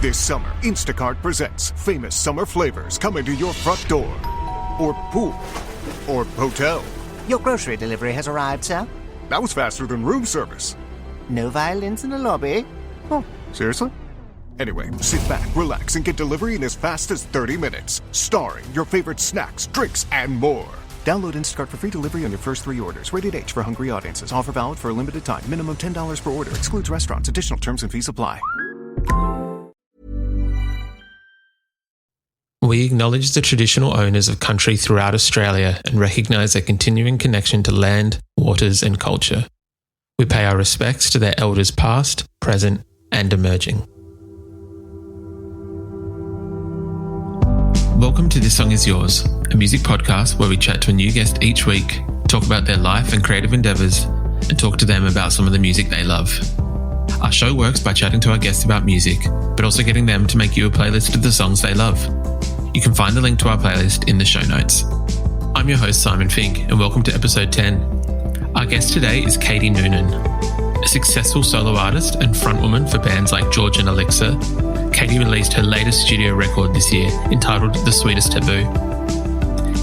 This summer, Instacart presents famous summer flavors coming to your front door. Or pool. Or hotel. Your grocery delivery has arrived, sir. That was faster than room service. No violins in the lobby. Oh, seriously? Anyway, sit back, relax, and get delivery in as fast as 30 minutes. Starring your favorite snacks, drinks, and more. Download Instacart for free delivery on your first 3 orders. Rated H for hungry audiences. Offer valid for a limited time. Minimum $10 per order. Excludes restaurants. Additional terms and fees apply. We acknowledge the traditional owners of country throughout Australia and recognise their continuing connection to land, waters and culture. We pay our respects to their elders past, present and emerging. Welcome to This Song Is Yours, a music podcast where we chat to a new guest each week, talk about their life and creative endeavours, and talk to them about some of the music they love. Our show works by chatting to our guests about music, but also getting them to make you a playlist of the songs they love. You can find the link to our playlist in the show notes. I'm your host, Simon Fink, and welcome to episode 10. Our guest today is Katie Noonan. A successful solo artist and frontwoman for bands like George and Elixir, Katie released her latest studio record this year, entitled The Sweetest Taboo.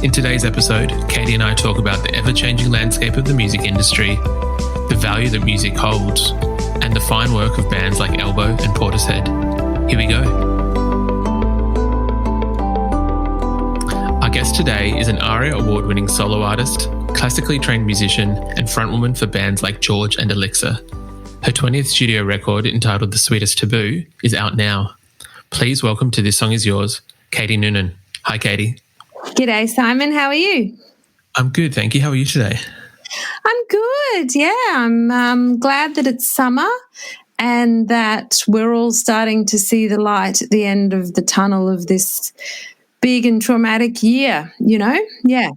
In today's episode, Katie and I talk about the ever-changing landscape of the music industry, the value that music holds, and the fine work of bands like Elbow and Portishead. Here we go. Our guest today is an ARIA award-winning solo artist, classically trained musician, and frontwoman for bands like George and Elixir. Her 20th studio record, entitled The Sweetest Taboo, is out now. Please welcome to This Song Is Yours, Katie Noonan. Hi, Katie. G'day, Simon. How are you? I'm good, thank you. How are you today? I'm good, yeah. I'm glad that it's summer and that we're all starting to see the light at the end of the tunnel of this big and traumatic year, you know? Yeah.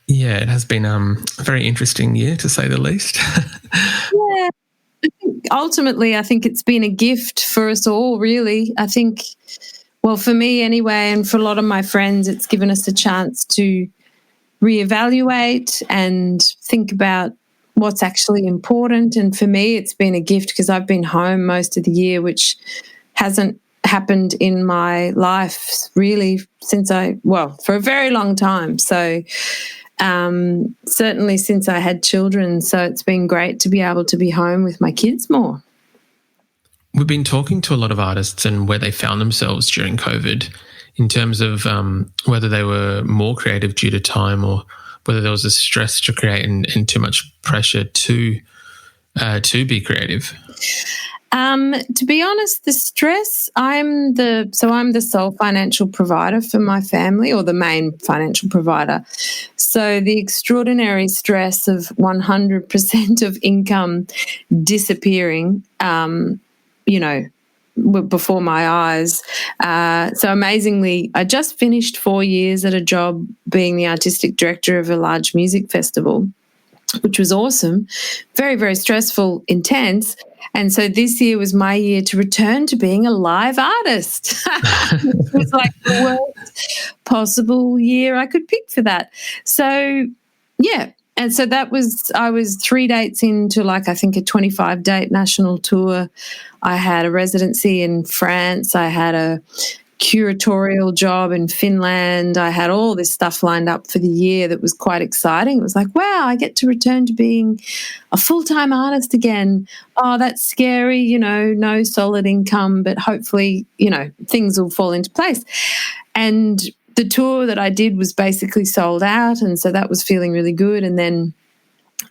Yeah, it has been a very interesting year, to say the least. Yeah. Ultimately, I think it's been a gift for us all, really. I think, well, for me anyway, and for a lot of my friends, it's given us a chance to reevaluate and think about what's actually important. And for me, it's been a gift because I've been home most of the year, which hasn't happened in my life really for a very long time. So certainly since I had children. So it's been great to be able to be home with my kids more. We've been talking to a lot of artists and where they found themselves during COVID in terms of whether they were more creative due to time or whether there was a stress to create and too much pressure to be creative. To be honest, the stress, I'm the sole financial provider for my family, or the main financial provider. So the extraordinary stress of 100% of income disappearing, before my eyes. So amazingly, I just finished 4 years at a job being the artistic director of a large music festival, which was awesome, very, very stressful, intense. And so this year was my year to return to being a live artist. It was like the worst possible year I could pick for that. So, yeah. And so I was 3 dates into I think a 25-date national tour. I had a residency in France. I had a curatorial job in Finland. I had all this stuff lined up for the year that was quite exciting. It was like, wow, I get to return to being a full-time artist again. Oh, that's scary, no solid income, but hopefully, things will fall into place. And the tour that I did was basically sold out, and so that was feeling really good. And then,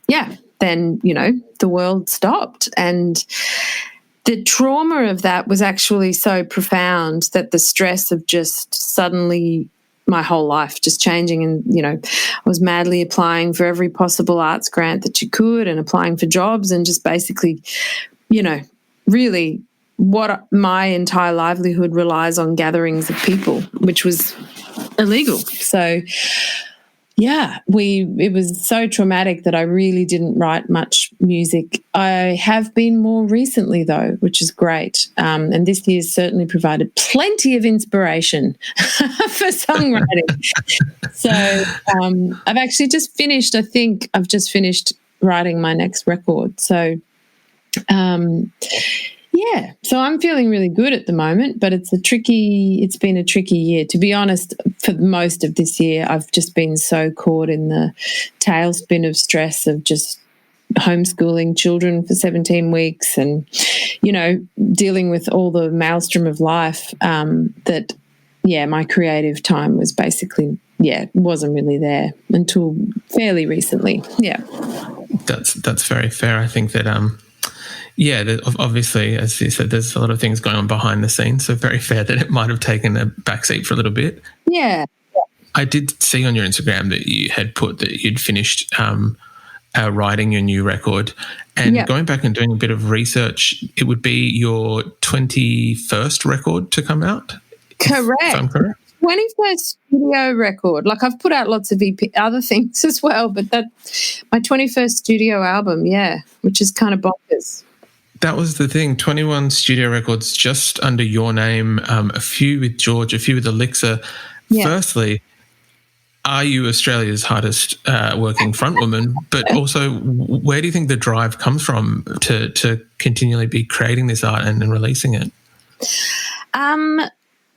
the world stopped, and the trauma of that was actually so profound that the stress of just suddenly my whole life just changing, and, I was madly applying for every possible arts grant that you could and applying for jobs and just basically, really what my entire livelihood relies on gatherings of people, which was illegal. So, yeah, it was so traumatic that I really didn't write much music. I have been more recently, though, which is great. And this year's certainly provided plenty of inspiration for songwriting. So I've actually just finished, writing my next record. So, Yeah, so I'm feeling really good at the moment, but it's been a tricky year. To be honest, for most of this year, I've just been so caught in the tailspin of stress of just homeschooling children for 17 weeks and, dealing with all the maelstrom of life that, my creative time was basically, wasn't really there until fairly recently. Yeah. That's very fair. I think that obviously, as you said, there's a lot of things going on behind the scenes, so very fair that it might have taken a backseat for a little bit. Yeah. I did see on your Instagram that you had put that you'd finished writing your new record, and going back and doing a bit of research, it would be your 21st record to come out? Correct. If I'm correct. 21st studio record. Like, I've put out lots of other things as well, but that's my 21st studio album, which is kind of bonkers. That was the thing, 21 studio records just under your name, a few with George, a few with Elixir. Yeah. Firstly, are you Australia's hardest working frontwoman? But also, where do you think the drive comes from to continually be creating this art and releasing it?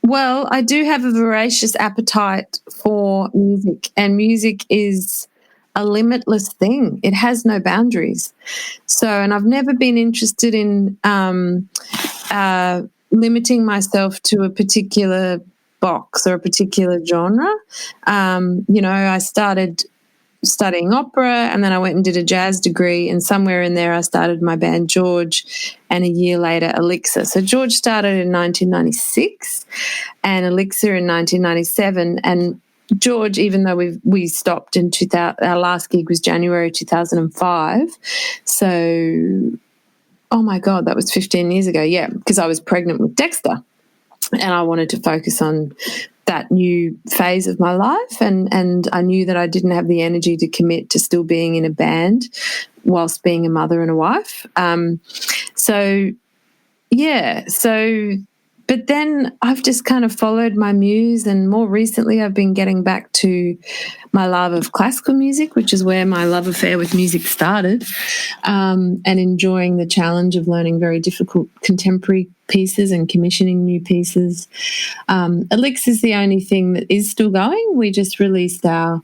Well, I do have a voracious appetite for music, and music is a limitless thing. It has no boundaries. So, and I've never been interested in limiting myself to a particular box or a particular genre. I started studying opera, and then I went and did a jazz degree, and somewhere in there I started my band George, and a year later Elixir. So George started in 1996 and Elixir in 1997, and George, even though we stopped in 2000, our last gig was January 2005. So, oh my God, that was 15 years ago. Yeah, because I was pregnant with Dexter, and I wanted to focus on that new phase of my life, and I knew that I didn't have the energy to commit to still being in a band whilst being a mother and a wife. But then I've just kind of followed my muse, and more recently I've been getting back to my love of classical music, which is where my love affair with music started, and enjoying the challenge of learning very difficult contemporary pieces and commissioning new pieces. Elixir is the only thing that is still going. We just released our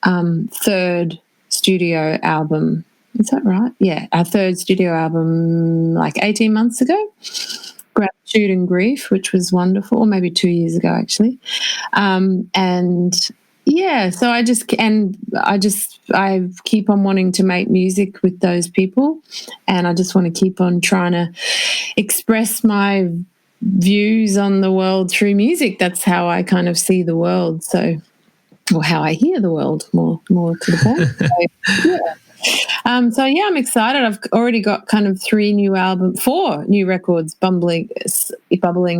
third studio album. Is that right? Yeah, our third studio album like 18 months ago. Gratitude and Grief, which was wonderful, or maybe 2 years ago actually. So I keep on wanting to make music with those people, and I just want to keep on trying to express my views on the world through music. That's how I kind of see the world, or how I hear the world, more to the point. I'm excited. I've already got kind of 4 new records bubbling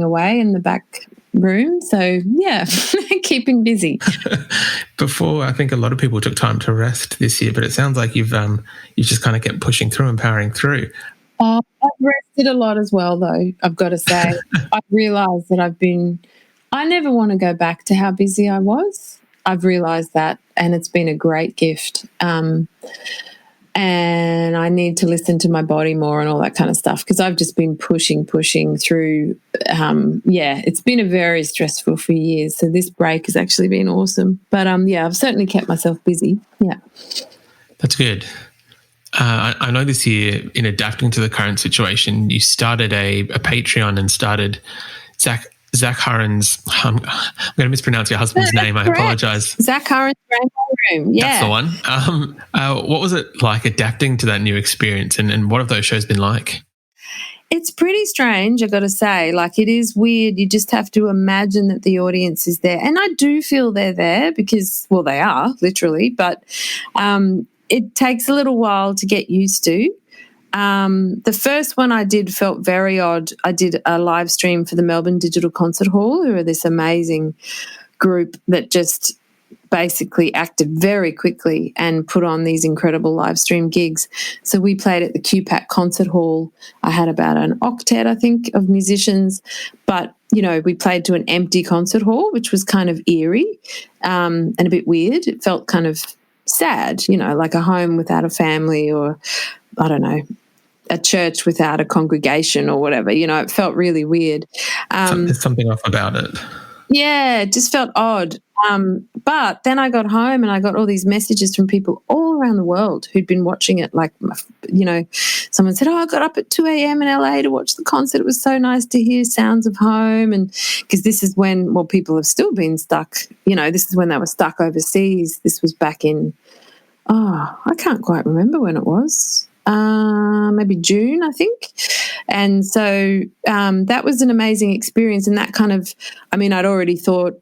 away in the back room. So, keeping busy. Before, I think a lot of people took time to rest this year, but it sounds like you've just kind of kept pushing through and powering through. I've rested a lot as well, though, I've got to say. I've realised that I never want to go back to how busy I was. I've realised that, and it's been a great gift. And I need to listen to my body more and all that kind of stuff, because I've just been pushing through. It's been a very stressful few years. So this break has actually been awesome. But, I've certainly kept myself busy. Yeah. That's good. I know this year, in adapting to the current situation, you started a Patreon and started Zach Hurren's, I'm going to mispronounce your husband's name. I apologise. Zach Hurren's Rainbow Room. Yeah. That's the one. What was it like adapting to that new experience, and what have those shows been like? It's pretty strange, I've got to say. Like, it is weird. You just have to imagine that the audience is there. And I do feel they're there because, well, they are, literally, but it takes a little while to get used to. The first one I did felt very odd. I did a live stream for the Melbourne Digital Concert Hall, who are this amazing group that just basically acted very quickly and put on these incredible live stream gigs. So we played at the QPAC Concert Hall. I had about an octet, I think, of musicians, but we played to an empty concert hall, which was kind of eerie and a bit weird. It felt kind of sad, like a home without a family, or I don't know. a church without a congregation or whatever. You know, it felt really weird. There's something off about it. Yeah, it just felt odd. But then I got home and I got all these messages from people all around the world who'd been watching it. Like, you know, someone said, I got up at 2 a.m. in LA to watch the concert. It was so nice to hear sounds of home. And because this is when, well, people have still been stuck. You know, this is when they were stuck overseas. This was back in, I can't quite remember when it was. Maybe June, I think. And so that was an amazing experience. And that kind of, I mean, I'd already thought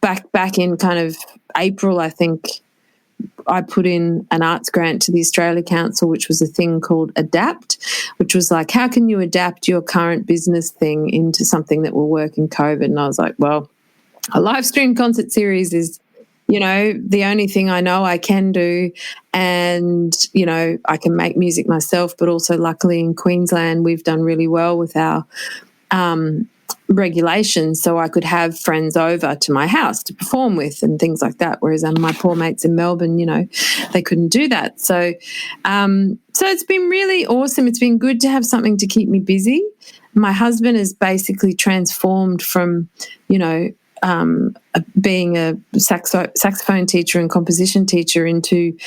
back in kind of April, I think I put in an arts grant to the Australia Council, which was a thing called Adapt, which was like, how can you adapt your current business thing into something that will work in COVID? And I was like, well, a live stream concert series is, you know, the only thing I know I can do. And, you know, I can make music myself, but also luckily in Queensland, we've done really well with our regulations, so I could have friends over to my house to perform with and things like that. Whereas my poor mates in Melbourne, you know, they couldn't do that. So, so it's been really awesome. It's been good to have something to keep me busy. My husband has basically transformed from, you know, being a saxophone teacher and composition teacher into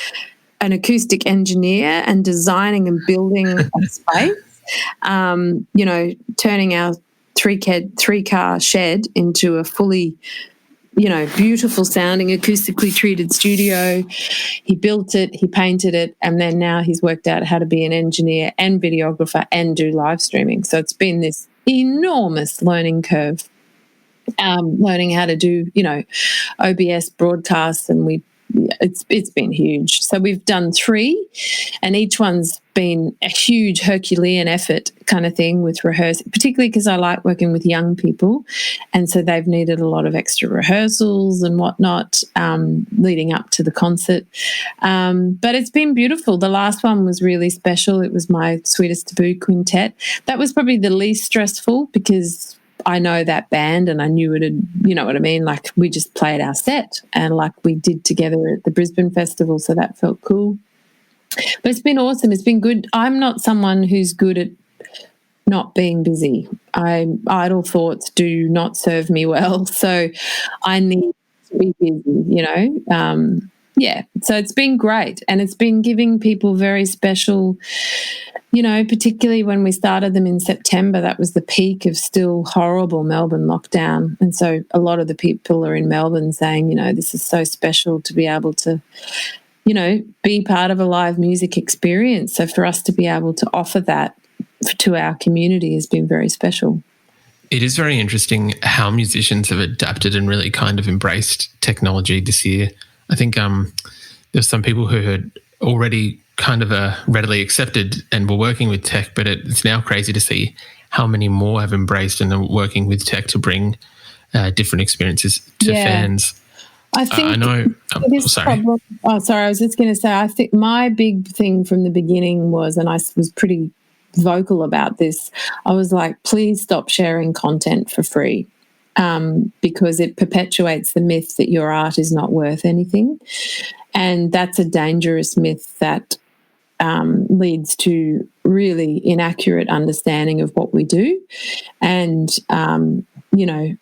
an acoustic engineer and designing and building a space, you know, turning our three-car shed into a fully, you know, beautiful sounding acoustically treated studio. He built it, he painted it, and then now he's worked out how to be an engineer and videographer and do live streaming. So it's been this enormous learning curve, learning how to do, you know, OBS broadcasts, and it's been huge. So we've done 3, and each one's been a huge Herculean effort kind of thing with rehearsing, particularly because I like working with young people, and so they've needed a lot of extra rehearsals and whatnot leading up to the concert. But it's been beautiful. The last one was really special. It was my Sweetest Taboo quintet. That was probably the least stressful because I know that band and I knew it had, you know what I mean? Like we just played our set and like we did together at the Brisbane Festival, so that felt cool. But it's been awesome. It's been good. I'm not someone who's good at not being busy. Idle thoughts do not serve me well, so I need to be busy, you know. Yeah, so it's been great, and it's been giving people very special, you know, particularly when we started them in September, that was the peak of still horrible Melbourne lockdown. And so a lot of the people are in Melbourne saying, you know, this is so special to be able to, you know, be part of a live music experience. So for us to be able to offer that to our community has been very special. It is very interesting how musicians have adapted and really kind of embraced technology this year. I think there's some people who had already kind of readily accepted and were working with tech, but it's now crazy to see how many more have embraced and are working with tech to bring different experiences to fans. I think I know. sorry. I was just going to say, I think my big thing from the beginning was, and I was pretty vocal about this, I was like, please stop sharing content for free. Because it perpetuates the myth that your art is not worth anything. And that's a dangerous myth that leads to really inaccurate understanding of what we do. And, you know,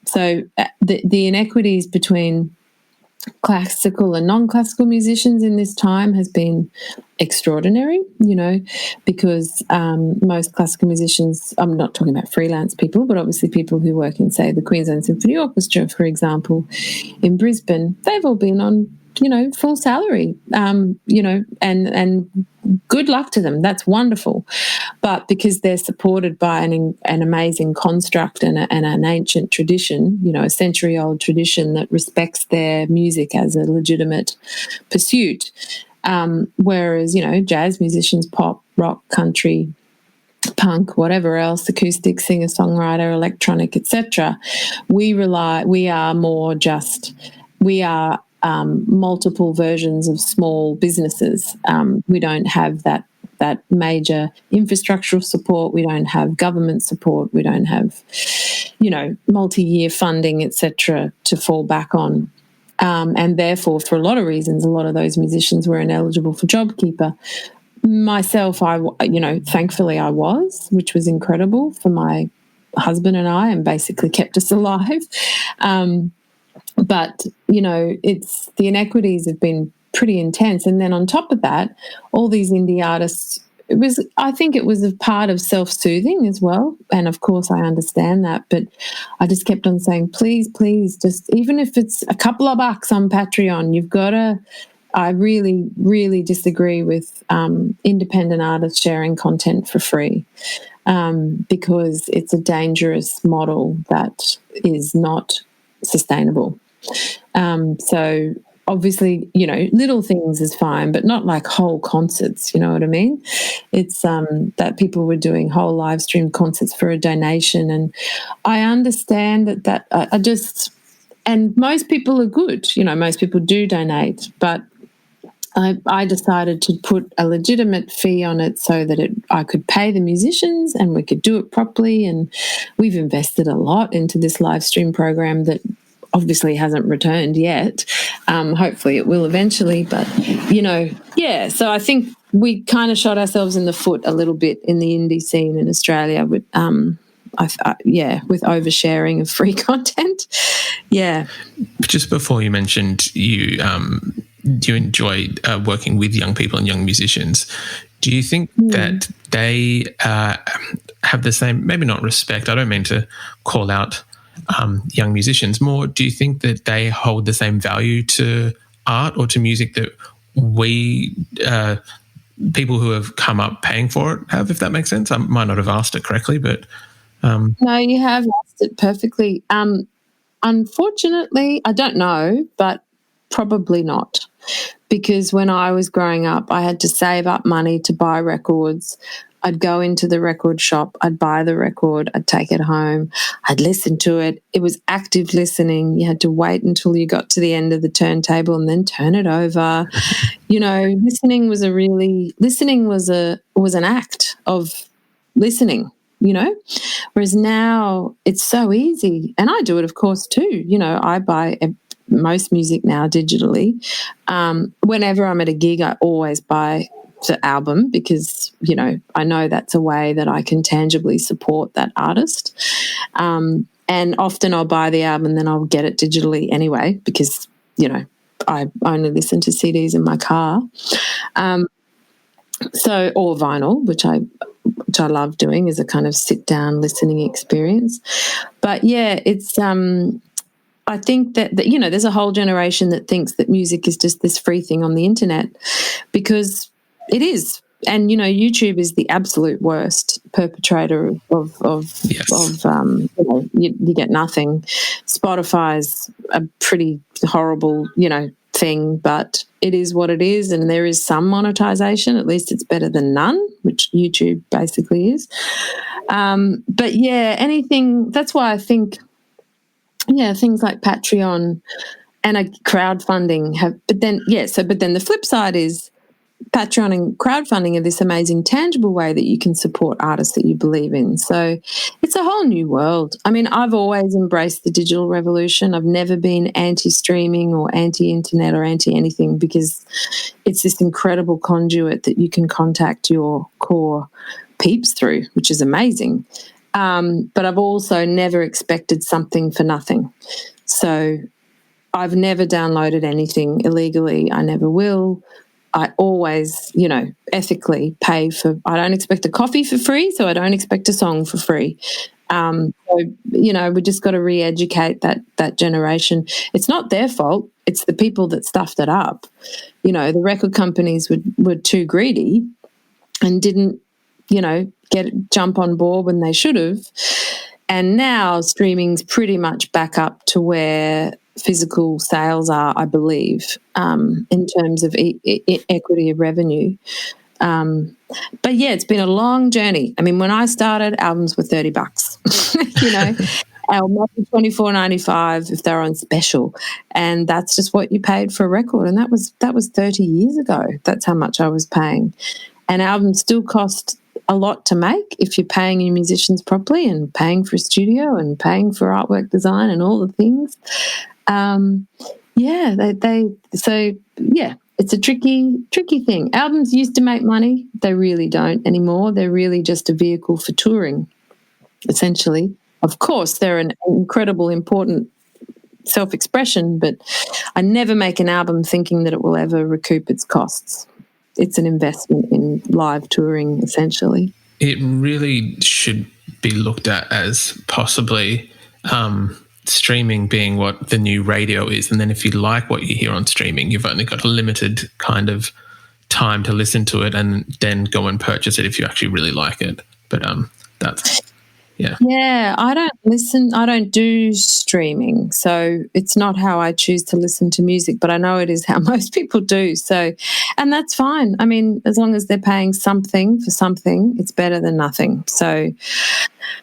so the inequities between classical and non-classical musicians in this time has been extraordinary, you know, because most classical musicians, I'm not talking about freelance people, but obviously people who work in, say, the Queensland Symphony Orchestra, for example, in Brisbane, they've all been on, you know, full salary, you know, and good luck to them. That's wonderful. But because they're supported by an amazing construct and an ancient tradition, you know, a century-old tradition that respects their music as a legitimate pursuit, whereas, you know, jazz musicians, pop, rock, country, punk, whatever else, acoustic, singer-songwriter, electronic, etc., we are multiple versions of small businesses. We don't have that major infrastructural support. We don't have government support. We don't have, you know, multi-year funding, etc., to fall back on. And therefore, for a lot of reasons, a lot of those musicians were ineligible for JobKeeper. myself, thankfully I was, which was incredible for my husband and I, and basically kept us alive. But, it's the inequities have been pretty intense. And then on top of that, all these indie artists, I think it was a part of self-soothing as well. And of course I understand that, but I just kept on saying, please, just even if it's a couple of bucks on Patreon, you've got to, I really, really disagree with independent artists sharing content for free because it's a dangerous model that is not sustainable. So obviously, little things is fine, but not like whole concerts, you know what I mean? It's that people were doing whole live stream concerts for a donation. And I understand that I just, and most people are good, most people do donate, but I decided to put a legitimate fee on it so that I could pay the musicians and we could do it properly. And we've invested a lot into this live stream program that obviously hasn't returned yet. Hopefully it will eventually. But, so I think we kind of shot ourselves in the foot a little bit in the indie scene in Australia with, with oversharing of free content. Yeah. Just before you mentioned you enjoy working with young people and young musicians, do you think that they have the same, maybe not respect, I don't mean to call out young musicians more, do you think that they hold the same value to art or to music that we people who have come up paying for it have, if that makes sense? I might not have asked it correctly, but no, you have asked it perfectly. Unfortunately, I don't know, but probably not, because when I was growing up I had to save up money to buy records. I'd go into the record shop, I'd buy the record, I'd take it home, I'd listen to it. It was active listening. You had to wait until you got to the end of the turntable and then turn it over. Listening was an act of listening, whereas now it's so easy. And I do it, of course, too. I buy most music now digitally. Whenever I'm at a gig, I always buy the album because, I know that's a way that I can tangibly support that artist. And often I'll buy the album and then I'll get it digitally anyway because, I only listen to CDs in my car. Or vinyl, which I love doing as a kind of sit-down listening experience. But, yeah, it's I think that there's a whole generation that thinks that music is just this free thing on the internet because it is. And, YouTube is the absolute worst perpetrator of yes. You get nothing. Spotify's a pretty horrible, thing, but it is what it is, and there is some monetization. At least it's better than none, which YouTube basically is. But, yeah, anything – that's why I think – things like Patreon and crowdfunding have, but then the flip side is Patreon and crowdfunding are this amazing tangible way that you can support artists that you believe in. So it's a whole new world. I mean, I've always embraced the digital revolution. I've never been anti-streaming or anti-internet or anti-anything because it's this incredible conduit that you can contact your core peeps through, which is amazing. But I've also never expected something for nothing. So I've never downloaded anything illegally. I never will. I always, ethically pay for – I don't expect a coffee for free, so I don't expect a song for free. We just got to re-educate that generation. It's not their fault. It's the people that stuffed it up. The record companies were too greedy and didn't, jump on board when they should have. And now streaming's pretty much back up to where physical sales are, I believe, in terms of equity of revenue. But, yeah, it's been a long journey. I mean, when I started, albums were $30, albums were $24.95 if they're on special, and that's just what you paid for a record, and that was 30 years ago. That's how much I was paying. And albums still cost a lot to make if you're paying your musicians properly and paying for a studio and paying for artwork design and all the things. it's a tricky thing. Albums used to make money. They really don't anymore. They're really just a vehicle for touring, essentially. Of course, they're an incredible, important self-expression, but I never make an album thinking that it will ever recoup its costs. It's an investment in live touring, essentially. It really should be looked at as possibly streaming being what the new radio is. And then if you like what you hear on streaming, you've only got a limited kind of time to listen to it and then go and purchase it if you actually really like it. But that's... Yeah. Yeah, I don't do streaming, so it's not how I choose to listen to music, but I know it is how most people do. So, and that's fine. I mean, as long as they're paying something for something, it's better than nothing. So,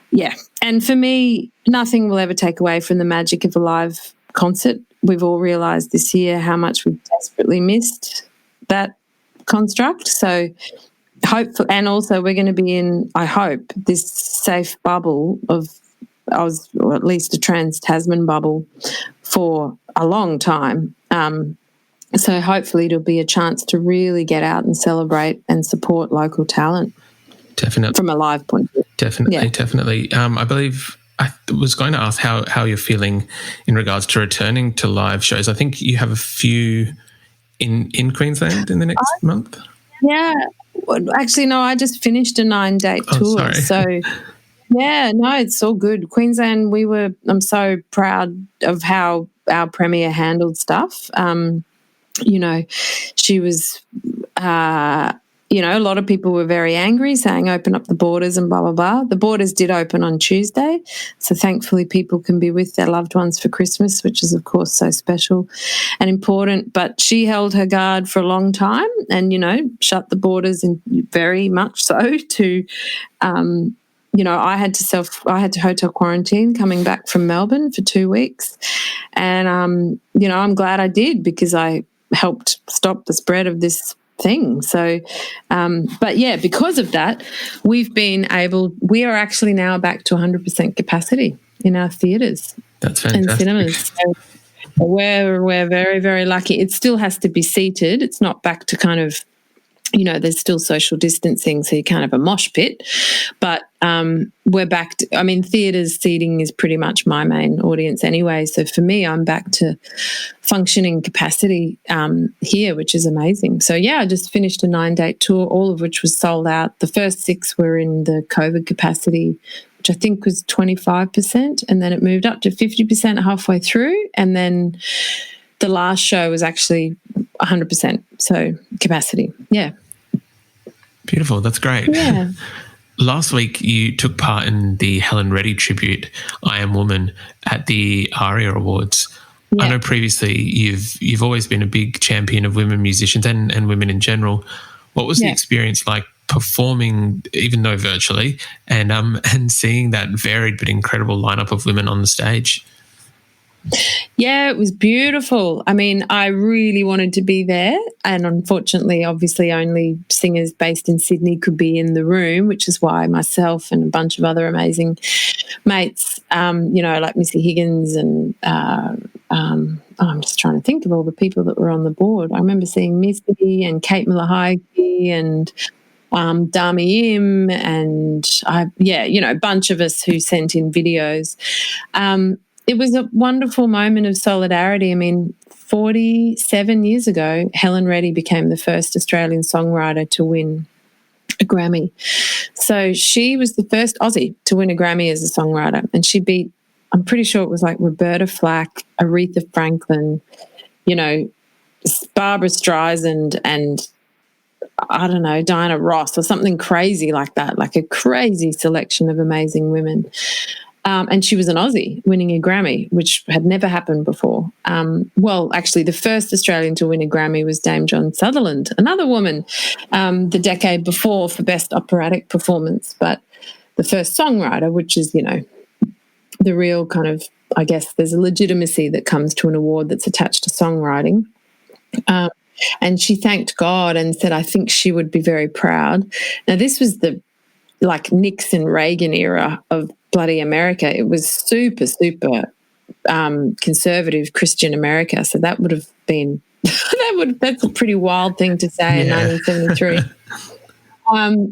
yeah. And for me, nothing will ever take away from the magic of a live concert. We've all realised this year how much we've desperately missed that construct. So, hopefully, and also we're going to be in, I hope, this safe bubble of, or at least a trans-Tasman bubble for a long time. So hopefully it'll be a chance to really get out and celebrate and support local talent. Definitely. From a live point of view. Definitely. I believe I was going to ask how you're feeling in regards to returning to live shows. I think you have a few in Queensland in the next month. Yeah. Actually, no, I just finished a 9-date tour. Sorry. So, yeah, no, it's all good. Queensland, I'm so proud of how our Premier handled stuff. She was, a lot of people were very angry, saying open up the borders and blah, blah, blah. The borders did open on Tuesday, so thankfully people can be with their loved ones for Christmas, which is, of course, so special and important. But she held her guard for a long time and, shut the borders, and very much so to I had to hotel quarantine coming back from Melbourne for 2 weeks. And, I'm glad I did, because I helped stop the spread of this thing. So, but yeah, because of that, we are actually now back to 100% capacity in our theatres. That's fantastic. And cinemas. So we're very, very lucky. It still has to be seated. It's not back to kind of, there's still social distancing, so you can't have a mosh pit. But we're back to, theatres seating is pretty much my main audience anyway. So for me, I'm back to functioning capacity here, which is amazing. So, yeah, I just finished a 9-date tour, all of which was sold out. The first 6 were in the COVID capacity, which I think was 25%, and then it moved up to 50% halfway through, and then the last show was actually 100%, so capacity. Yeah. Beautiful. That's great. Yeah. Last week you took part in the Helen Reddy tribute, I Am Woman, at the ARIA Awards. Yeah. I know previously you've always been a big champion of women musicians and women in general. What was the experience like performing, even though virtually, and seeing that varied but incredible lineup of women on the stage? Yeah, it was beautiful. I really wanted to be there, and unfortunately, obviously, only singers based in Sydney could be in the room, which is why myself and a bunch of other amazing mates, like Missy Higgins and I'm just trying to think of all the people that were on the board. I remember seeing Missy and Kate Mulahige and Dami Im and a bunch of us who sent in videos. It was a wonderful moment of solidarity. 47 years ago, Helen Reddy became the first Australian songwriter to win a Grammy. So she was the first Aussie to win a Grammy as a songwriter, and she beat, I'm pretty sure it was like Roberta Flack, Aretha Franklin, Barbara Streisand, and I don't know, Diana Ross or something crazy like that, like a crazy selection of amazing women. And she was an Aussie winning a Grammy, which had never happened before. Actually, the first Australian to win a Grammy was Dame John Sutherland, another woman, the decade before for Best Operatic Performance. But the first songwriter, which is, the real kind of, I guess there's a legitimacy that comes to an award that's attached to songwriting. And she thanked God and said, I think she would be very proud. Now, this was the Nixon Reagan era of bloody America. It was super, super conservative Christian America. So that would have been That's a pretty wild thing to say in Yeah. 1973.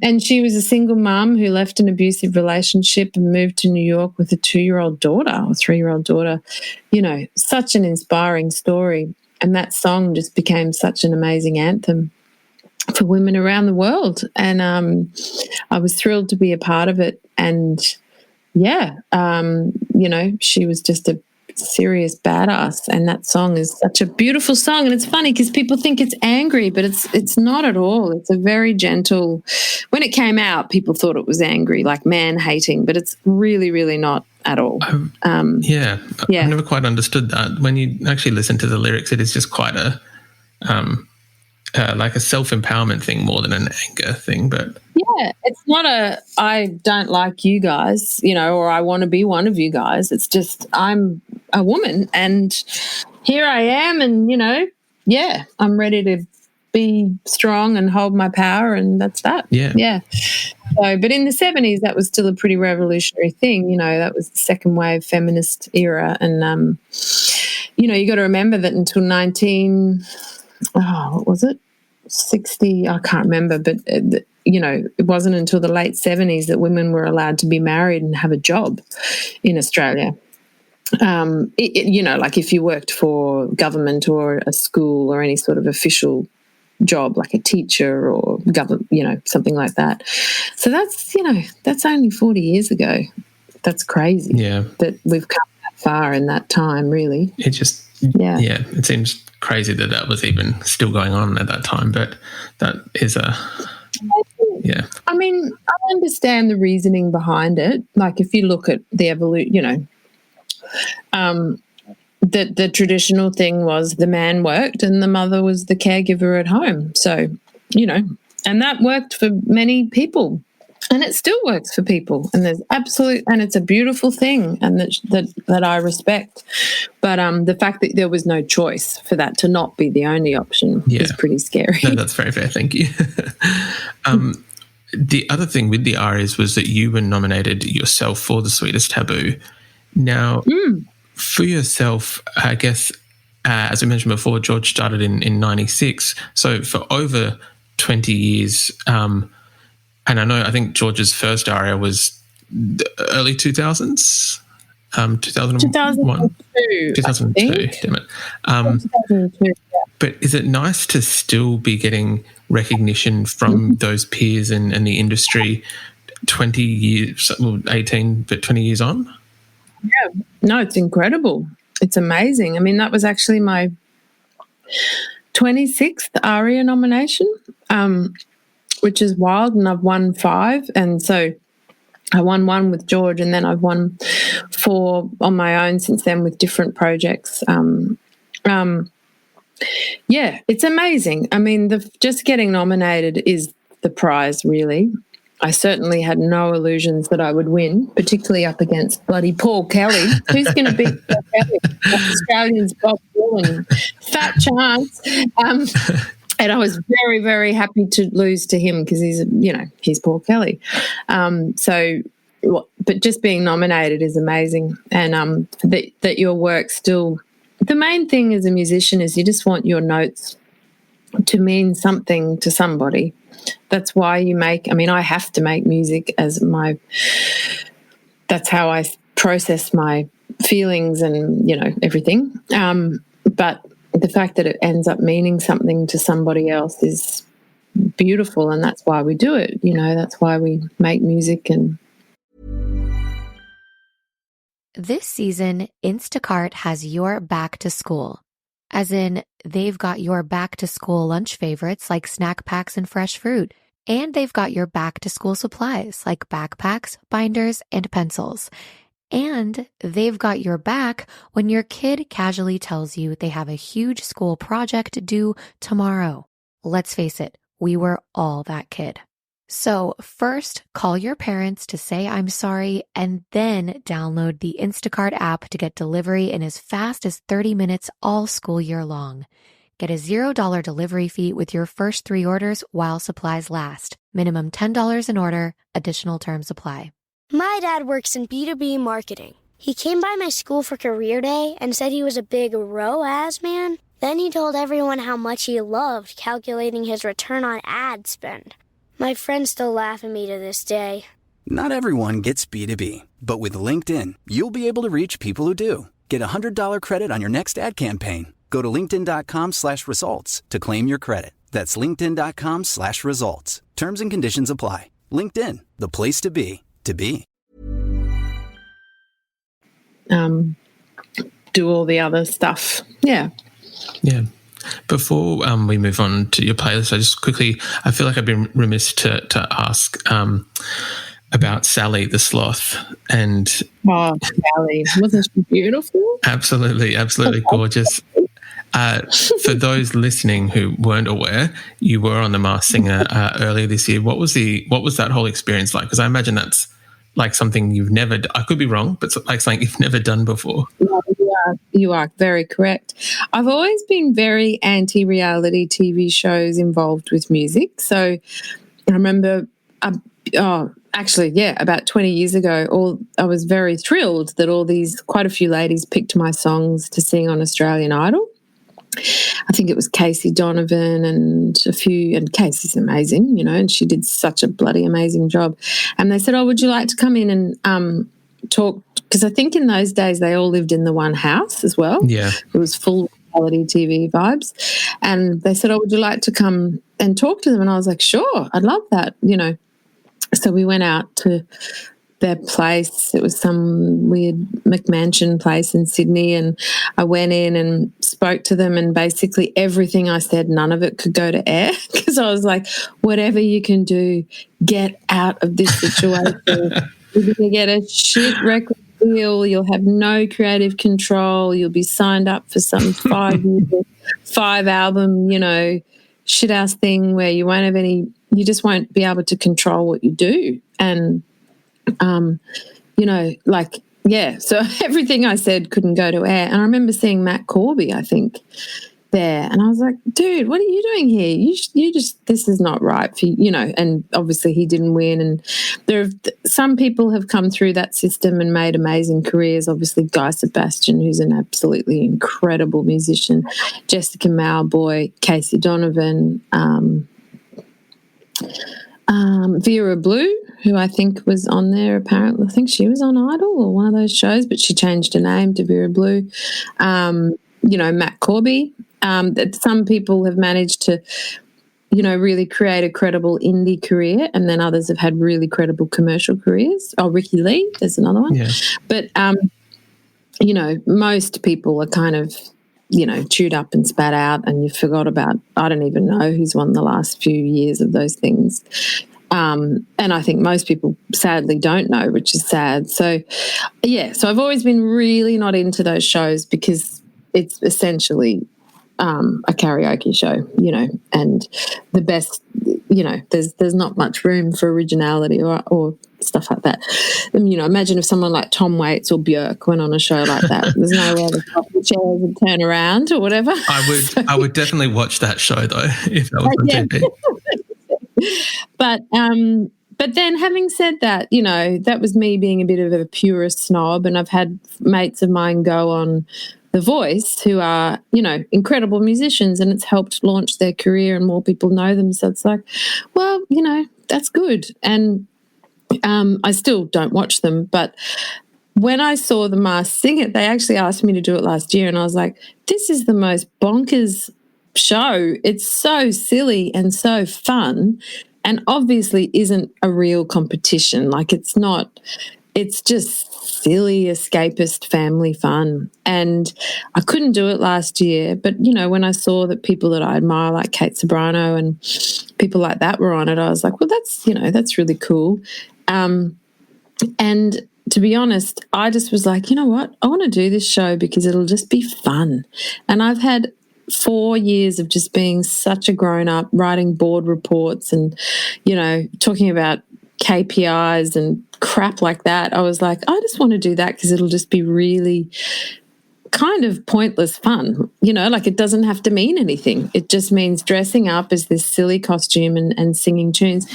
And she was a single mum who left an abusive relationship and moved to New York with a 2-year-old daughter or 3-year-old daughter. You know, such an inspiring story. And that song just became such an amazing anthem for women around the world. And I was thrilled to be a part of it. And, yeah, you know, she was just a serious badass, and that song is such a beautiful song. And it's funny because people think it's angry, but it's not at all. It's a very gentle. When it came out, people thought it was angry, like man hating, but it's really, really not at all. Yeah, I've never quite understood that. When you actually listen to the lyrics, it is just quite a like a self-empowerment thing more than an anger thing. But yeah, it's not a I don't like you guys, you know, or I want to be one of you guys. It's just I'm a woman and here I am, and, you know, yeah, I'm ready to be strong and hold my power, and that's that. Yeah. So, but in the 70s, that was still a pretty revolutionary thing. You know, that was the second wave feminist era. And, you know, you got to remember that until what was it? 60, I can't remember, but, you know, it wasn't until the late 70s that women were allowed to be married and have a job in Australia. You know, like if you worked for government or a school or any sort of official job, like a teacher or government, you know, something like that. So that's, you know, that's only 40 years ago. That's crazy. Yeah. That we've come that far in that time, really. It just, it seems crazy that was even still going on at that time, but that is yeah. I mean, I understand the reasoning behind it. Like if you look at the evolution, you know, the traditional thing was the man worked and the mother was the caregiver at home. So, you know, and that worked for many people, and it still works for people. And there's and it's a beautiful thing, and that I respect. But the fact that there was no choice for that to not be the only option is pretty scary. No, that's very fair. Thank you. The other thing with the ARIAs was that you were nominated yourself for the Sweetest Taboo. Now, for yourself, I guess, as we mentioned before, George started in 96. So for over 20 years, and I think George's first ARIA was the early 2000s, 2001? 2002, damn it. 2002, yeah. But is it nice to still be getting recognition from those peers and the industry 20 years, 18, but 20 years on? Yeah, no, it's incredible. It's amazing. I mean, that was actually my 26th ARIA nomination, which is wild, and I've won 5. And so I won 1 with George, and then I've won 4 on my own since then with different projects. Yeah, it's amazing. I mean, just getting nominated is the prize, really. I certainly had no illusions that I would win, particularly up against bloody Paul Kelly. Who's going to beat Paul Kelly? Australians, Bob Dylan. Fat chance. And I was very, very happy to lose to him because he's Paul Kelly. But just being nominated is amazing. And that your work still, the main thing as a musician is you just want your notes to mean something to somebody. That's why I have to make music that's how I process my feelings and, you know, everything. But the fact that it ends up meaning something to somebody else is beautiful, and that's why we do it. You know, that's why we make music. And this season, Instacart has your back to school. As in, they've got your back to school lunch favorites like snack packs and fresh fruit. And they've got your back to school supplies like backpacks, binders, and pencils. And they've got your back when your kid casually tells you they have a huge school project due tomorrow. Let's face it, we were all that kid. So first, call your parents to say I'm sorry, and then download the Instacart app to get delivery in as fast as 30 minutes all school year long. Get a $0 delivery fee with your first 3 orders while supplies last. Minimum $10 an order. Additional terms apply. My dad works in B2B marketing. He came by my school for career day and said he was a big ROAS man. Then he told everyone how much he loved calculating his return on ad spend. My friends still laugh at me to this day. Not everyone gets B2B, but with LinkedIn, you'll be able to reach people who do. Get a $100 credit on your next ad campaign. Go to linkedin.com/results to claim your credit. That's linkedin.com/results. Terms and conditions apply. LinkedIn, the place to be, to be. Do all the other stuff. Yeah. Yeah. Before we move on to your playlist, I feel like I've been remiss to ask about Sally the sloth. And Sally, wasn't she beautiful? Absolutely gorgeous. For those listening who weren't aware, you were on The Masked Singer earlier this year. What was that whole experience like? Because I imagine that's like something you've never I could be wrong, but it's like something you've never done before. You are very correct. I've always been very anti-reality TV shows involved with music. So I remember, about 20 years ago, I was very thrilled that quite a few ladies picked my songs to sing on Australian Idol. I think it was Casey Donovan and Casey's amazing, and she did such a bloody amazing job. And they said, would you like to come in and talk? Because I think in those days they all lived in the one house as well. Yeah. It was full reality TV vibes. And they said, would you like to come and talk to them? And I was like, sure, I'd love that, So we went out to their place. It was some weird McMansion place in Sydney, and I went in and spoke to them, and basically everything I said, none of it could go to air because I was like, whatever you can do, get out of this situation. You're going to get a shit record deal. You'll have no creative control. You'll be signed up for some 5 album, shit ass thing where you just won't be able to control what you do. And, so everything I said couldn't go to air. And I remember seeing Matt Corby, I think, there. And I was like, dude, what are you doing here? This is not right for you, and obviously he didn't win. And some people have come through that system and made amazing careers. Obviously Guy Sebastian, who's an absolutely incredible musician, Jessica Mauboy, Casey Donovan, Vera Blue, who I think was on there apparently. I think she was on Idol or one of those shows, but she changed her name to Vera Blue. Matt Corby. That some people have managed to, really create a credible indie career, and then others have had really credible commercial careers. Ricky Lee, there's another one. Yeah. But, most people are kind of, chewed up and spat out, and you forgot about, I don't even know who's won the last few years of those things. And I think most people sadly don't know, which is sad. So I've always been really not into those shows because it's essentially a karaoke show, and the best, there's not much room for originality or stuff like that. Imagine if someone like Tom Waits or Björk went on a show like that. There's no way the chairs would turn around or whatever. I would definitely watch that show though if that was on TV. But then having said that, that was me being a bit of a purist snob, and I've had mates of mine go on The Voice who are, incredible musicians, and it's helped launch their career and more people know them. So it's like, well, that's good. And I still don't watch them. But when I saw The Masked Singer, they actually asked me to do it last year, and I was like, this is the most bonkers show. It's so silly and so fun, and obviously isn't a real competition. Like, it's not, it's just silly, escapist family fun. And I couldn't do it last year, but, when I saw that people that I admire, like Kate Sobrano and people like that were on it, I was like, well, that's really cool. And to be honest, I just was like, you know what? I want to do this show because it'll just be fun. And I've had 4 years of just being such a grown-up, writing board reports and, talking about KPIs and crap like that. I was like, I just want to do that because it'll just be really kind of pointless fun, like it doesn't have to mean anything. It just means dressing up as this silly costume and singing tunes.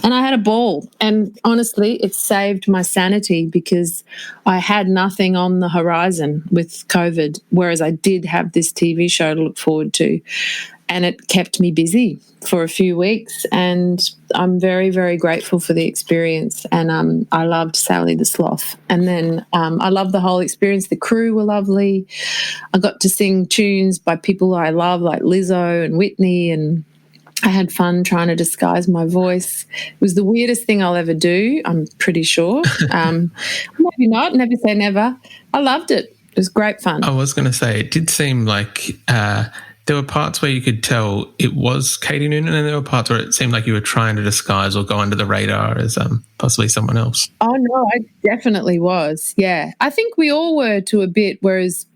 And I had a ball. And honestly, it saved my sanity because I had nothing on the horizon with COVID, whereas I did have this TV show to look forward to. And it kept me busy for a few weeks, and I'm very, very grateful for the experience. And I loved Sally the Sloth. And then I loved the whole experience. The crew were lovely. I got to sing tunes by people I love, like Lizzo and Whitney, and I had fun trying to disguise my voice. It was the weirdest thing I'll ever do, I'm pretty sure. Maybe not, never say never. I loved it. It was great fun. I was going to say, it did seem like there were parts where you could tell it was Katie Noonan, and there were parts where it seemed like you were trying to disguise or go under the radar as possibly someone else. Oh, no, I definitely was. Yeah. I think we all were to a bit, whereas,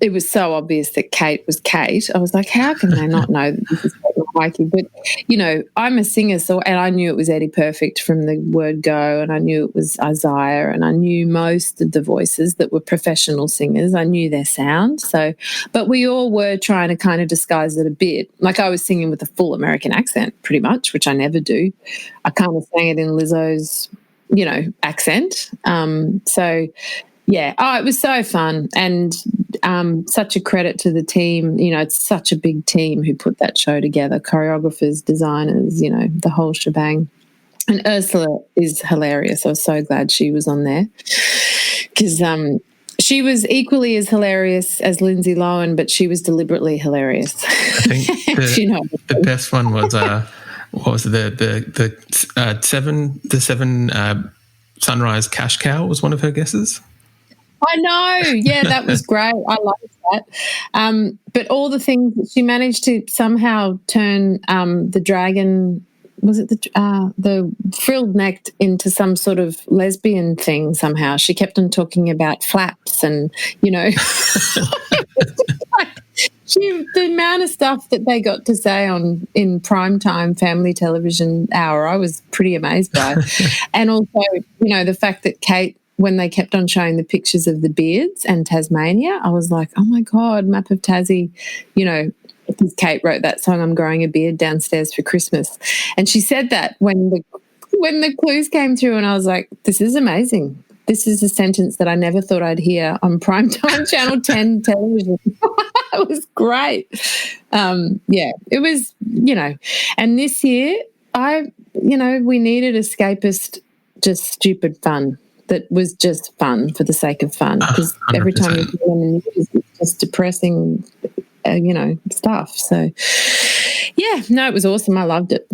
it was so obvious that Kate was Kate. I was like, how can they not know that this is Mikey? But, I'm a singer, and I knew it was Eddie Perfect from the word go, and I knew it was Isaiah, and I knew most of the voices that were professional singers. I knew their sound. So, but we all were trying to kind of disguise it a bit. Like I was singing with a full American accent pretty much, which I never do. I kind of sang it in Lizzo's, accent. So, yeah. Oh, it was so fun, and such a credit to the team. It's such a big team who put that show together, choreographers, designers, the whole shebang. And Ursula is hilarious. I was so glad she was on there because she was equally as hilarious as Lindsay Lohan, but she was deliberately hilarious. I think the best one was what was it? The seven sunrise cash cow was one of her guesses. I know. Yeah, that was great. I liked that. But all the things that she managed to somehow turn the dragon, was it the frilled neck, into some sort of lesbian thing somehow. She kept on talking about flaps and, the amount of stuff that they got to say in primetime family television hour, I was pretty amazed by. And also, the fact that Kate, when they kept on showing the pictures of the beards and Tasmania, I was like, oh, my God, Map of Tassie, because Kate wrote that song, I'm Growing a Beard Downstairs for Christmas. And she said that when the clues came through, and I was like, this is amazing. This is a sentence that I never thought I'd hear on primetime Channel 10 television. It was great. It was, and this year we needed escapist, just stupid fun. That was just fun for the sake of fun, because every time you go on the news, it's just depressing, stuff. So, it was awesome. I loved it.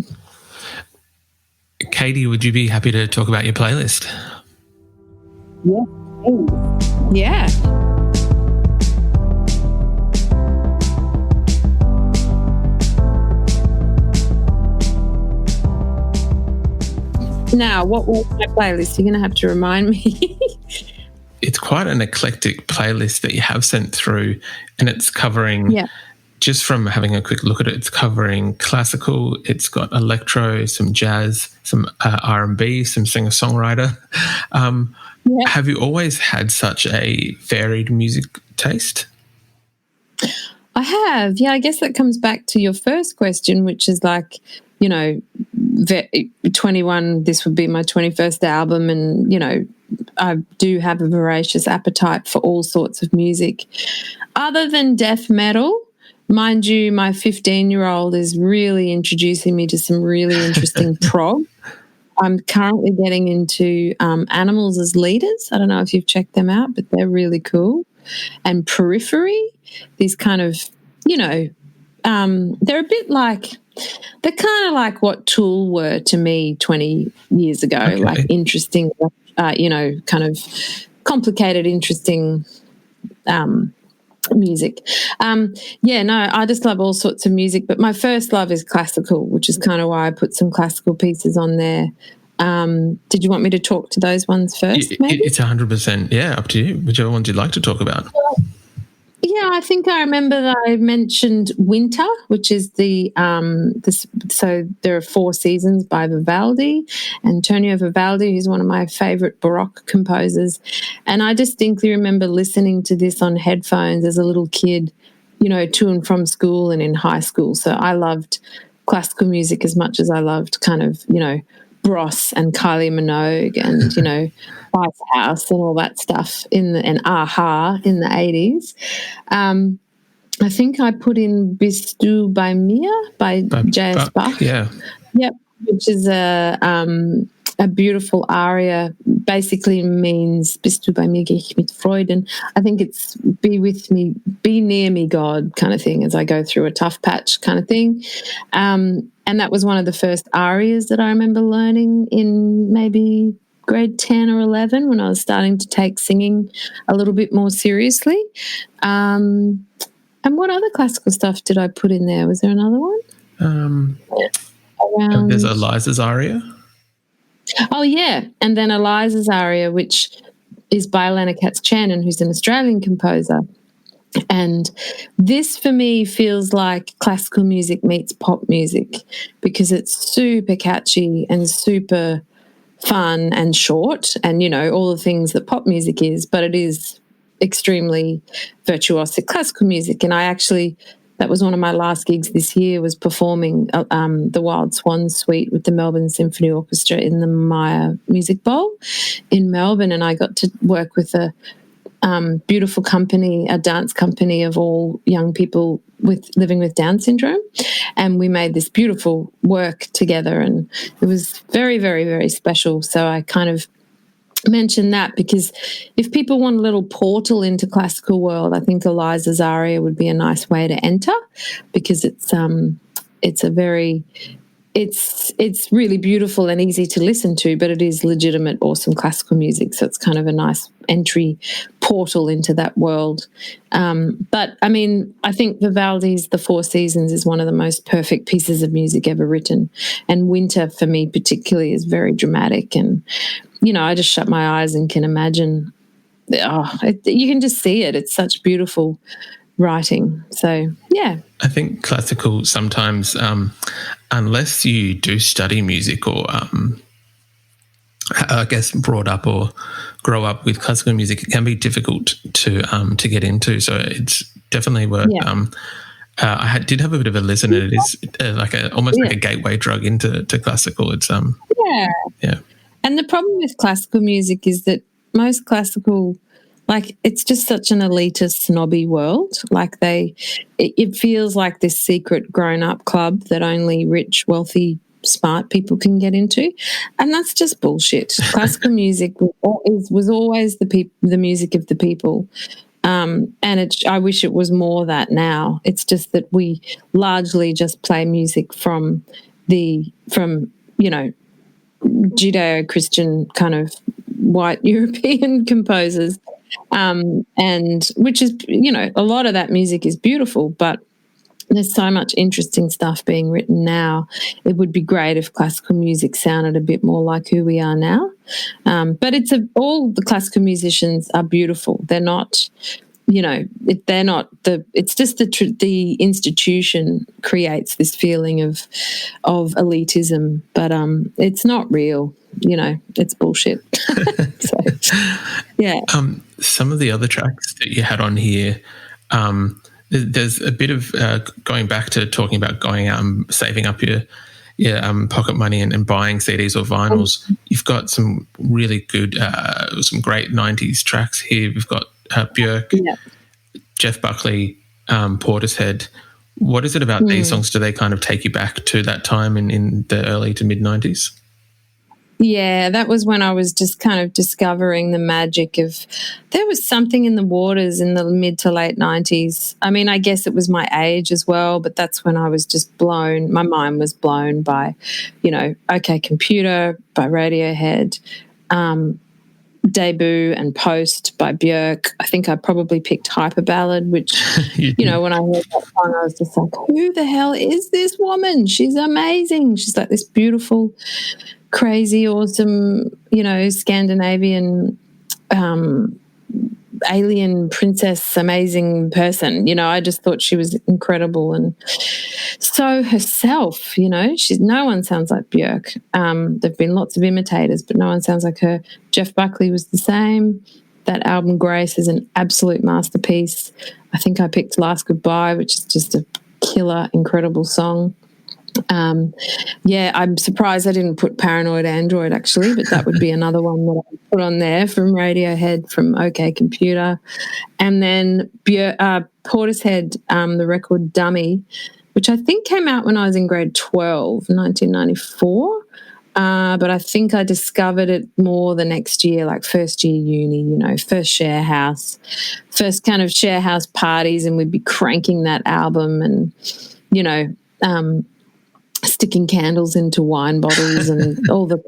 Katie, would you be happy to talk about your playlist? Yeah. Now, what was my playlist? You're going to have to remind me. It's quite an eclectic playlist that you have sent through, and it's covering, just from having a quick look at it, it's covering classical, it's got electro, some jazz, some R&B, some singer-songwriter. Have you always had such a varied music taste? I have. Yeah, I guess that comes back to your first question, which is like, 21, this would be my 21st album, and, I do have a voracious appetite for all sorts of music. Other than death metal, mind you, my 15-year-old is really introducing me to some really interesting prog. I'm currently getting into Animals as Leaders. I don't know if you've checked them out, but they're really cool. And Periphery, these kind of, they're a bit like, they're kind of like what Tool were to me 20 years ago, like interesting, kind of complicated, interesting music. I just love all sorts of music, but my first love is classical, which is kind of why I put some classical pieces on there. Did you want me to talk to those ones first, maybe? It's 100%, up to you, whichever ones you'd like to talk about. Yeah, I think I remember that I mentioned Winter, which is so there are 4 seasons by Vivaldi, Antonio Vivaldi, who's one of my favourite Baroque composers. And I distinctly remember listening to this on headphones as a little kid, to and from school and in high school. So I loved classical music as much as I loved kind of, Bros and Kylie Minogue and, Ice House and all that stuff and Aha in the 80s. I think I put in Bist du bei mir by J.S. Bach. Yeah. Yep, which is a beautiful aria. Basically means Bist du bei mir, gehe ich mit Freuden. I think it's be with me, be near me, God, kind of thing, as I go through a tough patch kind of thing. And that was one of the first arias that I remember learning in maybe grade 10 or 11 when I was starting to take singing a little bit more seriously. And what other classical stuff did I put in there? Was there another one? There's Eliza's aria. Oh, yeah. And then Eliza's aria, which is by Elena Katz-Channon, who's an Australian composer. And this, for me, feels like classical music meets pop music because it's super catchy and super fun and short and, all the things that pop music is, but it is extremely virtuosic classical music. And that was one of my last gigs this year, was performing the Wild Swan Suite with the Melbourne Symphony Orchestra in the Maya Music Bowl in Melbourne. And I got to work with a beautiful company, a dance company of all young people living with Down syndrome. And we made this beautiful work together, and it was very, very, very special. So I kind of mention that because if people want a little portal into classical world, I think Eliza's aria would be a nice way to enter because it's really beautiful and easy to listen to, but it is legitimate, awesome classical music. So it's kind of a nice entry portal into that world. But I mean, I think Vivaldi's The Four Seasons is one of the most perfect pieces of music ever written. And Winter, for me particularly, is very dramatic. And, I just shut my eyes and can imagine. You can just see it. It's such beautiful writing. So, yeah. I think classical sometimes, unless you do study music or I guess brought up or grow up with classical music, it can be difficult to get into. So it's definitely worth. Yeah. Did have a bit of a listen, and it is almost like a gateway drug into classical. It's yeah. And the problem with classical music is that most classical, it's just such an elitist, snobby world. It feels like this secret grown-up club that only rich, wealthy, smart people can get into, and that's just bullshit. Classical music was always the music of the people, and I wish it was more that now. It's just that we largely just play music from Judeo-Christian kind of white European composers, and which is, a lot of that music is beautiful, but there's so much interesting stuff being written now. It would be great if classical music sounded a bit more like who we are now. But all the classical musicians are beautiful. They're not, it's just the institution creates this feeling of elitism, but it's not real. It's bullshit. So, yeah. Some of the other tracks that you had on here, there's a bit of going back to talking about going out and saving up your pocket money and buying CDs or vinyls. You've got some really good, some great 90s tracks here. We've got Björk, Jeff Buckley, Portishead. What is it about these songs? Do they kind of take you back to that time in the early to mid-90s? Yeah, that was when I was just kind of discovering the magic of, there was something in the waters in the mid to late 90s. I mean, I guess it was my age as well, but that's when I was just blown. My mind was blown by, OK Computer by Radiohead, Debut and Post by Björk. I think I probably picked Hyper Ballad, which, when I heard that song, I was just like, who the hell is this woman? She's amazing. She's like this beautiful, crazy, awesome, Scandinavian alien princess, amazing person. You know, I just thought she was incredible and so herself. You know, no one sounds like Björk. There've been lots of imitators, but no one sounds like her. Jeff Buckley was the same. That album Grace is an absolute masterpiece. I think I picked Last Goodbye, which is just a killer, incredible song. I'm surprised I didn't put Paranoid Android, actually, but that would be another one that I put on there from Radiohead, from OK Computer. And then Portishead, the record Dummy, which I think came out when I was in grade 12, 1994. But I think I discovered it more the next year, like first year uni, you know, first kind of share house parties, and we'd be cranking that album and, you know, sticking candles into wine bottles and all the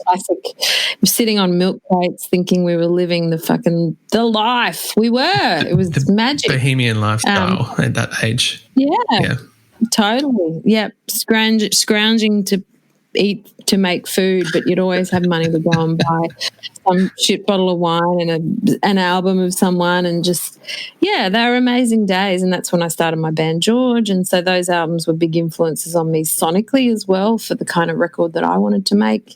classic, sitting on milk crates thinking we were living the life. We were. It was the magic. Bohemian lifestyle at that age. Yeah. Totally. Yeah. Scrounging to eat, to make food, but you'd always have money to go and buy some shit bottle of wine and an album of someone, and just, yeah, they were amazing days. And that's when I started my band George, and so those albums were big influences on me sonically as well for the kind of record that I wanted to make,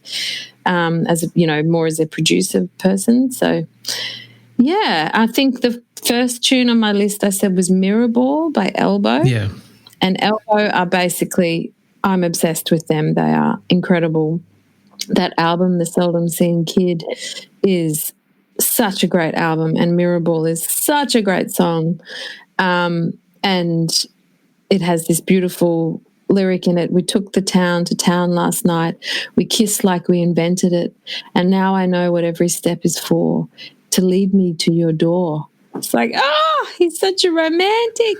as a, you know, more as a producer person. So yeah, I think the first tune on my list I said was Mirror Ball by Elbow. Yeah. And Elbow are basically, I'm obsessed with them. They are incredible. That album, The Seldom Seen Kid, is such a great album, and Mirror Ball is such a great song. And it has this beautiful lyric in it. We took the town to town last night. We kissed like we invented it. And now I know what every step is for, to lead me to your door. It's like, oh, he's such a romantic.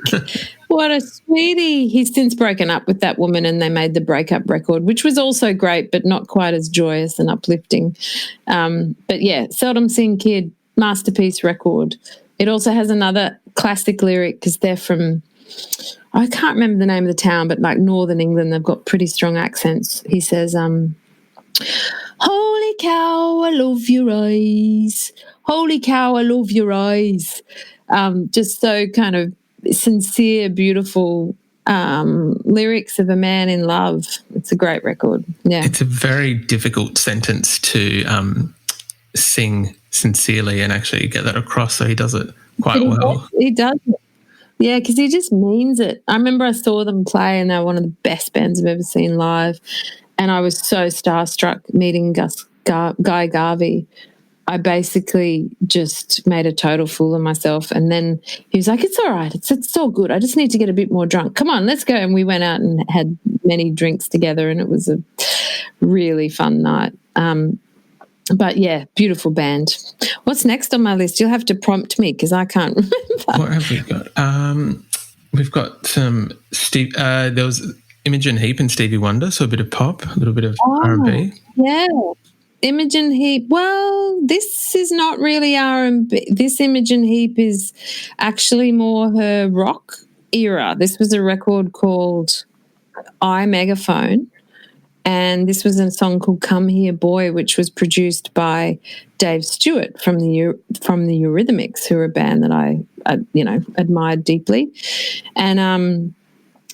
What a sweetie. He's since broken up with that woman, and they made the breakup record, which was also great, but not quite as joyous and uplifting. But yeah, Seldom Seen Kid, masterpiece record. It also has another classic lyric, because they're from, I can't remember the name of the town, but like Northern England, they've got pretty strong accents. He says, holy cow, I love your eyes. Holy cow, I love your eyes. Just so kind of sincere, beautiful lyrics of a man in love. It's a great record. Yeah, it's a very difficult sentence to sing sincerely and actually get that across, so he does it quite well. He does it. Yeah, because he just means it. I remember I saw them play, and they were one of the best bands I've ever seen live, and I was so starstruck meeting Guy Garvey. I basically just made a total fool of myself. And then he was like, it's all right. It's all good. I just need to get a bit more drunk. Come on, let's go. And we went out and had many drinks together, and it was a really fun night. But, yeah, beautiful band. What's next on my list? You'll have to prompt me, because I can't remember. What have we got? We've got Steve. There was Imogen Heap and Stevie Wonder, so a bit of pop, a little bit of R&B. Yeah. Imogen Heap, well, this is not really R&B. This Imogen Heap is actually more her rock era. This was a record called I Megaphone, and this was a song called Come Here Boy, which was produced by Dave Stewart from the Eurythmics, who are a band that I admired deeply. And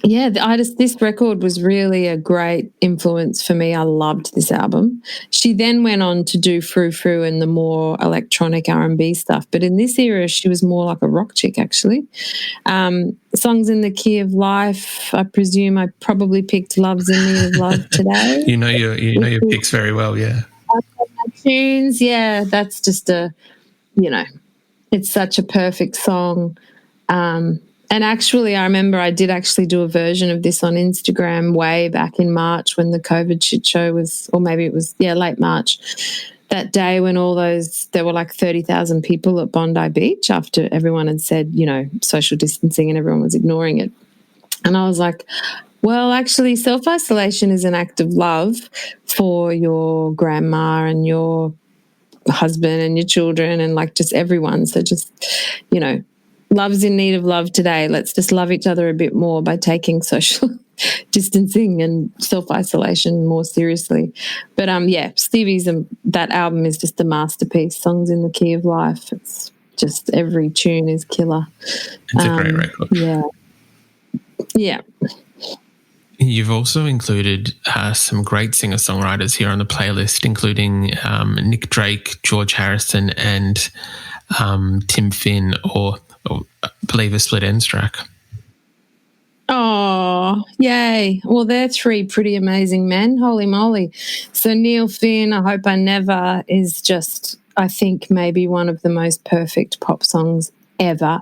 this record was really a great influence for me. I loved this album. She then went on to do Frou Frou and the more electronic R&B stuff. But in this era, she was more like a rock chick, actually. Songs in the Key of Life, I presume I probably picked Love's in Need of Love Today. You know your picks very well, yeah. Tunes, yeah, that's just it's such a perfect song. And actually, I remember I did actually do a version of this on Instagram way back in March when the COVID shit show was, or maybe it was, late March, that day when there were like 30,000 people at Bondi Beach after everyone had said, social distancing, and everyone was ignoring it. And I was like, well, actually, self-isolation is an act of love for your grandma and your husband and your children and like just everyone. So just, love's in need of love today. Let's just love each other a bit more by taking social distancing and self-isolation more seriously. But Stevie's that album is just a masterpiece. Songs in the Key of Life. It's just every tune is killer. It's a great record. Yeah. You've also included some great singer-songwriters here on the playlist, including Nick Drake, George Harrison, and Tim Finn, or I believe a Split Enz track. Oh, yay. Well, they're three pretty amazing men. Holy moly. So Neil Finn, I Hope I Never, is just, I think, maybe one of the most perfect pop songs ever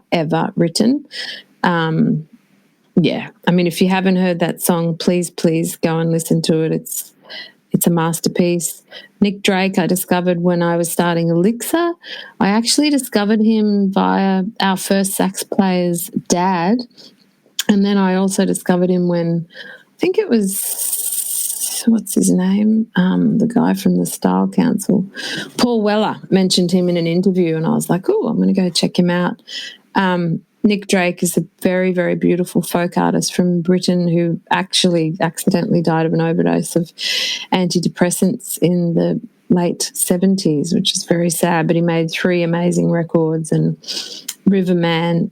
written. Yeah. I mean, if you haven't heard that song, please go and listen to it. It's a masterpiece. Nick Drake, I discovered when I was starting Elixir. I actually discovered him via our first sax player's dad. And then I also discovered him when, I think it was, what's his name? The guy from the Style Council. Paul Weller mentioned him in an interview, and I was like, oh, I'm going to go check him out. Nick Drake is a very, very beautiful folk artist from Britain who actually accidentally died of an overdose of antidepressants in the late 70s, which is very sad, but he made 3 amazing records, and Riverman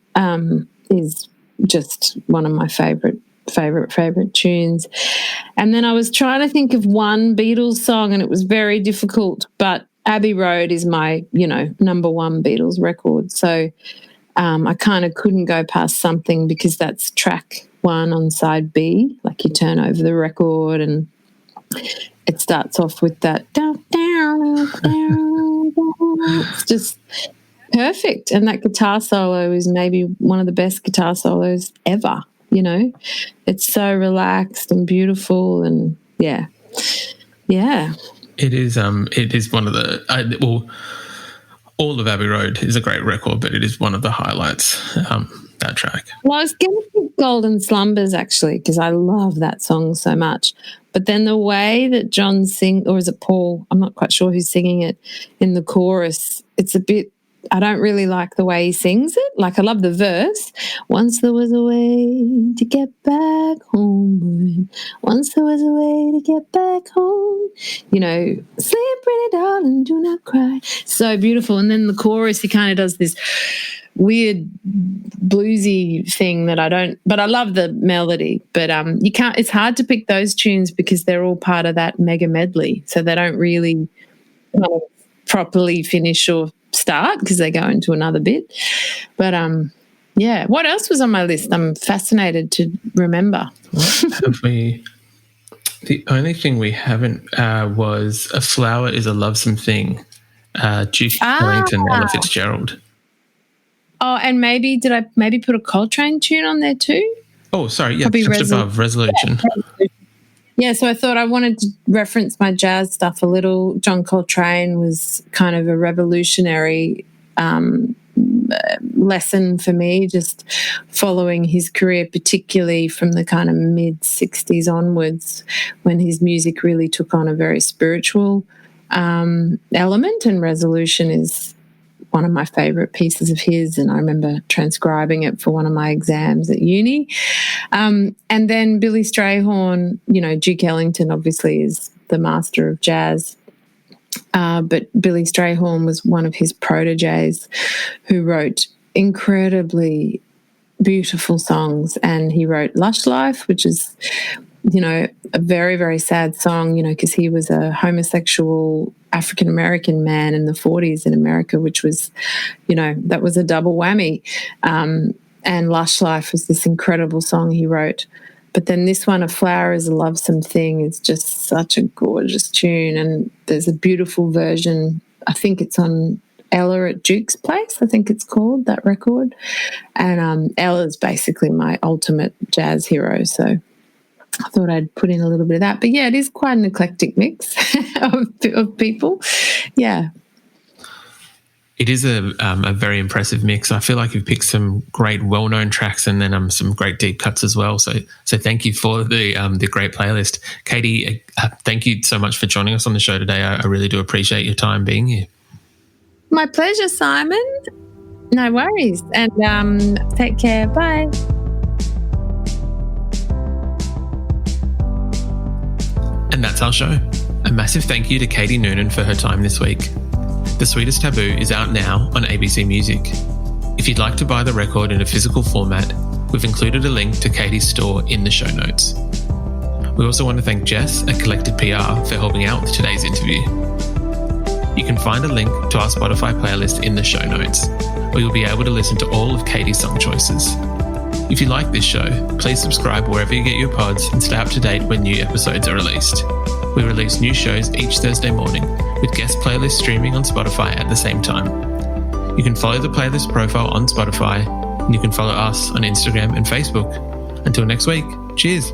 is just one of my favorite tunes. And then I was trying to think of one Beatles song, and it was very difficult, but Abbey Road is my, number one Beatles record. So I kind of couldn't go past Something, because that's track 1 on side B. Like, you turn over the record and it starts off with that down, down, down, down. It's just perfect. And that guitar solo is maybe one of the best guitar solos ever, It's so relaxed and beautiful, and yeah. It is one of the all of Abbey Road is a great record, but it is one of the highlights, that track. Well, I was going to pick Golden Slumbers, actually, because I love that song so much. But then the way that John sings, or is it Paul? I'm not quite sure who's singing it in the chorus. It's a bit, I don't really like the way he sings it. Like, I love the verse. Once there was a way to get back home. Once there was a way to get back home. Sleep, pretty darling, do not cry. So beautiful. And then the chorus, he kind of does this weird bluesy thing that I don't, but I love the melody. But it's hard to pick those tunes because they're all part of that mega medley. So they don't really kind of properly finish or start, because they go into another bit. But what else was on my list? I'm fascinated to remember. What have we? The only thing we haven't was A Flower is a Lovesome Thing, Duke Ellington and Ella Fitzgerald. Oh, and did I put a Coltrane tune on there too? Oh, sorry, yeah, just above Resolution. Yeah, so I thought I wanted to reference my jazz stuff a little. John Coltrane was kind of a revolutionary lesson for me, just following his career, particularly from the kind of mid-60s onwards, when his music really took on a very spiritual element, and Resolution is one of my favourite pieces of his, and I remember transcribing it for one of my exams at uni. And then Billy Strayhorn, Duke Ellington obviously is the master of jazz, but Billy Strayhorn was one of his proteges who wrote incredibly beautiful songs, and he wrote Lush Life, which is, a very, very sad song, because he was a homosexual African-American man in the 40s in America, which was, that was a double whammy. And Lush Life was this incredible song he wrote. But then this one, A Flower is a Lovesome Thing, is just such a gorgeous tune. And there's a beautiful version. I think it's on Ella at Duke's Place, I think it's called, that record. And Ella's basically my ultimate jazz hero, so I thought I'd put in a little bit of that. But, yeah, it is quite an eclectic mix of people. Yeah. It is a very impressive mix. I feel like you've picked some great well-known tracks, and then some great deep cuts as well. So thank you for the great playlist. Katie, thank you so much for joining us on the show today. I really do appreciate your time being here. My pleasure, Simon. No worries. And take care. Bye. And that's our show. A massive thank you to Katie Noonan for her time this week. The Sweetest Taboo is out now on ABC Music. If you'd like to buy the record in a physical format, we've included a link to Katie's store in the show notes. We also want to thank Jess at Collected PR for helping out with today's interview. You can find a link to our Spotify playlist in the show notes, where you'll be able to listen to all of Katie's song choices. If you like this show, please subscribe wherever you get your pods and stay up to date when new episodes are released. We release new shows each Thursday morning, with guest playlists streaming on Spotify at the same time. You can follow the playlist profile on Spotify, and you can follow us on Instagram and Facebook. Until next week, cheers!